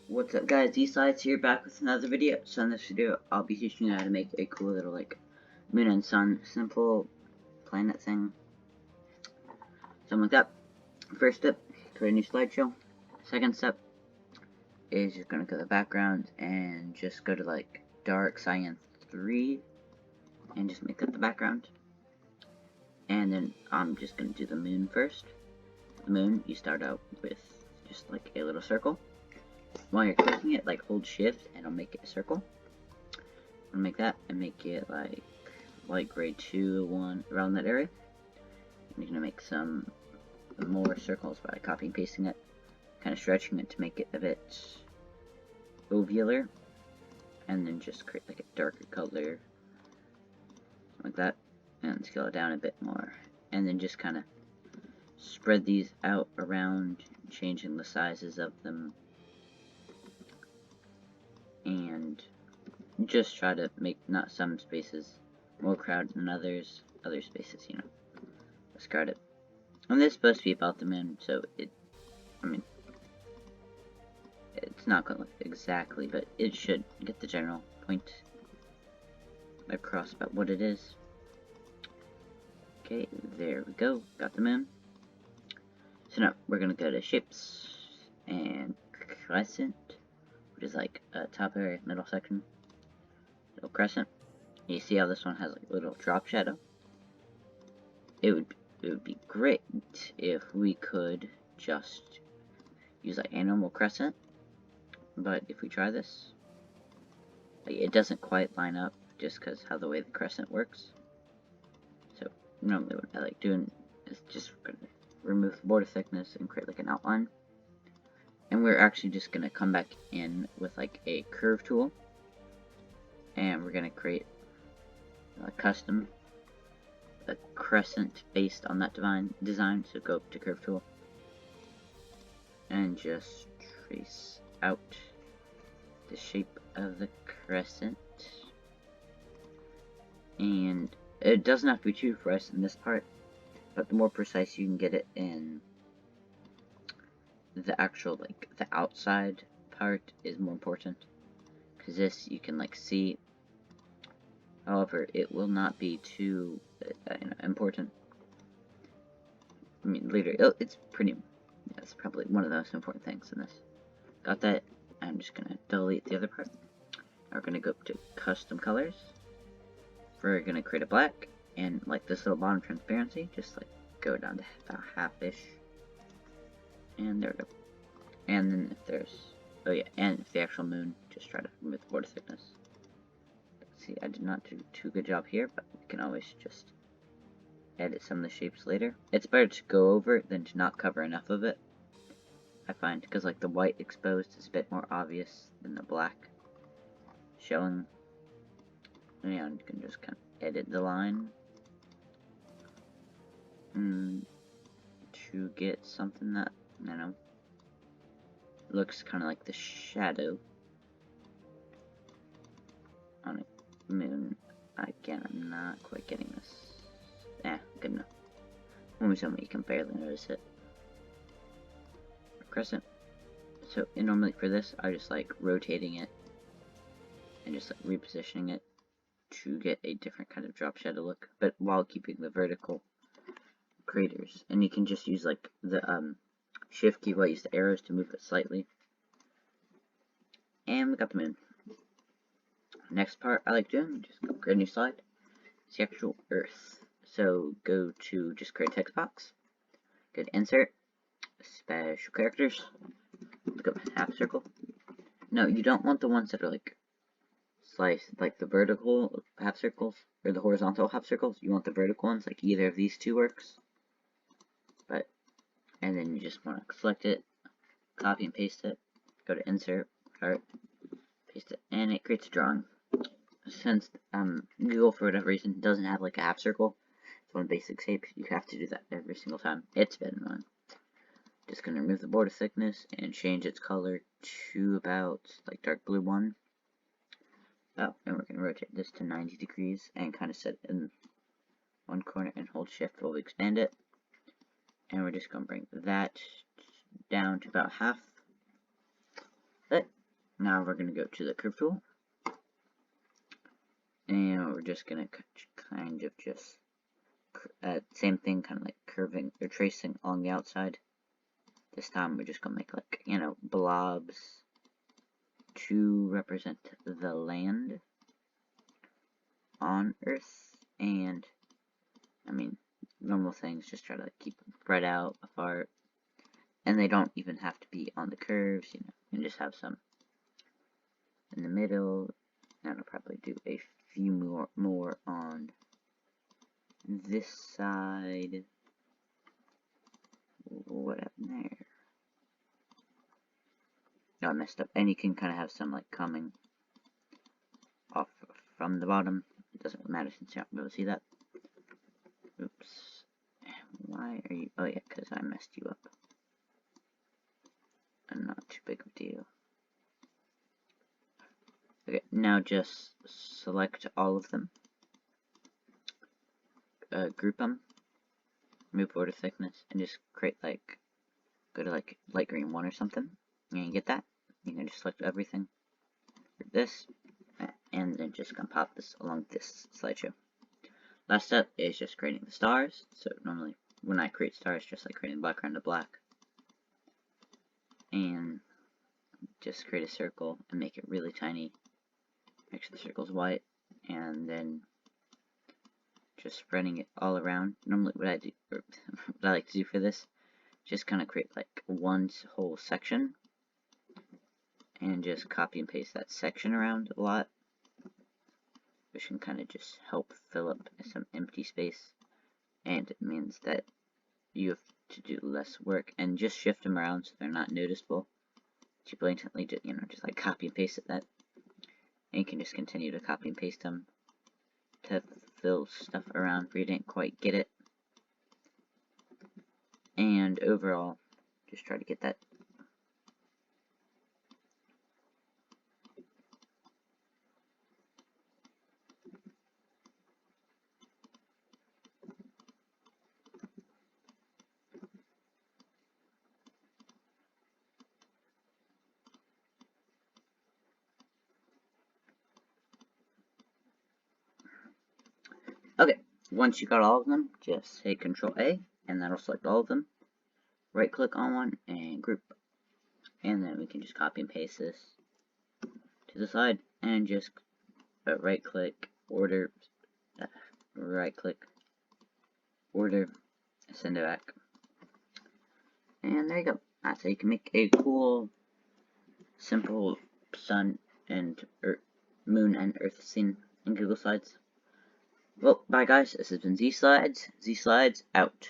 What's up guys, D-Slides here, back with another video. So in this video, I'll be teaching you how to make a cool little like moon and sun simple planet thing. Something like that. First step, create a new slideshow. Second step is just gonna go to the background and just go to like dark cyan 3 and just make that the background. And then I'm just gonna do the moon first. The moon, you start out with just like a little circle. While you're clicking it, like hold shift and it'll make it a circle. I'll make that and make it like light gray 2, 1 around that area. And you're gonna make some more circles by copying and pasting it, kind of stretching it to make it a bit ovular, and then just create like a darker color, like that, and scale it down a bit more, and then just kind of spread these out around, changing the sizes of them. And just try to make not some spaces more crowded than others, other spaces, you know, less crowded. And this is supposed to be about the moon, so it's not going to look exactly, but it should get the general point across about what it is. Okay, there we go, got the moon. So now we're going to go to shapes and crescent, which is like a top area, middle section, little crescent. You see how this one has like a little drop shadow? It would be great if we could just use like a normal crescent, but if we try this, like, it doesn't quite line up just because how the way the crescent works. So normally what I like doing is just gonna remove the border thickness and create like an outline. And we're actually just going to come back in with like a curve tool, and we're going to create a custom crescent based on that design. So go up to curve tool and just trace out the shape of the crescent. And it doesn't have to be too precise in this part, but the more precise you can get it in the actual, like, the outside part is more important, because this you can, like, see. However, it will not be too important. I mean, later, it's that's probably one of the most important things in this. Got that. I'm just going to delete the other part. Now we're going to go up to custom colors. We're going to create a black, and, like, this little bottom transparency, just, like, go down to about half-ish. And there we go. And then if there's, oh yeah, and if the actual moon, just try to remove the border thickness. See, I did not do too good job here, but we can always just edit some of the shapes later. It's better to go over it than to not cover enough of it, I find, because like the white exposed is a bit more obvious than the black showing. And yeah, you can just kind of edit the line to get something that, I don't know, looks kind of like the shadow on a moon. Again, I'm not quite getting this. Good enough. When we tell me you can barely notice it. Crescent. So, and normally for this, I just like rotating it and just like repositioning it to get a different kind of drop shadow look, but while keeping the vertical craters. And you can just use like the shift key while you use the arrows to move it slightly. And we got the moon. Next part I like doing, just go create a new slide. It's the actual Earth. So go to just create a text box. Go to insert, special characters. Go half circle. No, you don't want the ones that are like sliced, like the vertical half circles or the horizontal half circles. You want the vertical ones, like either of these two works. But, and then you just want to select it, copy and paste it, go to insert, start, paste it, and it creates a drawing. Since Google, for whatever reason, doesn't have like a half circle, it's one basic shape, you have to do that every single time. It's been annoying. Just gonna remove the border thickness and change its color to about like dark blue 1. Oh, and we're gonna rotate this to 90 degrees and kind of set it in one corner and hold shift while we expand it. And we're just gonna bring that down to about half. But Now we're going to go to the curve tool, and we're just going to kind of just same thing, kind of like curving or tracing along the outside. This time we're just going to make like, you know, blobs to represent the land on Earth. And I mean, normal things, just try to keep them spread out apart, and they don't even have to be on the curves, you know, you can just have some in the middle, and I'll probably do a few more on this side. What happened there? No, I messed up. And you can kind of have some like coming off from the bottom. It doesn't really matter since you're not able to see that. Oops. Why are you? Oh yeah, because I messed you up. And not too big of a deal. Okay, now just select all of them. Group them. Remove border thickness, and just create like, go to like light green 1 or something. And you get that. You can just select everything. This, and then just gonna pop this along this slideshow. Last step is just creating the stars. So normally when I create stars, just like creating background to black, and just create a circle and make it really tiny. Make sure the circle's white, and then just spreading it all around. Normally what I do, or what I like to do for this, just kind of create like one whole section, and just copy and paste that section around a lot, which can kind of just help fill up some empty space, and it means that you have to do less work, and just shift them around so they're not noticeable. You blatantly, you know, just like copy and paste it that, and you can just continue to copy and paste them to fill stuff around where you didn't quite get it. And overall, just try to get that. Okay, once you got all of them, just hit Control A, and that'll select all of them. Right click on one and group. And then we can just copy and paste this to the side, and just right click, order, right click, order, send it back. And there you go. That's how you can make a cool, simple sun and moon and earth scene in Google Slides. Well, bye guys, this has been Z Slides out.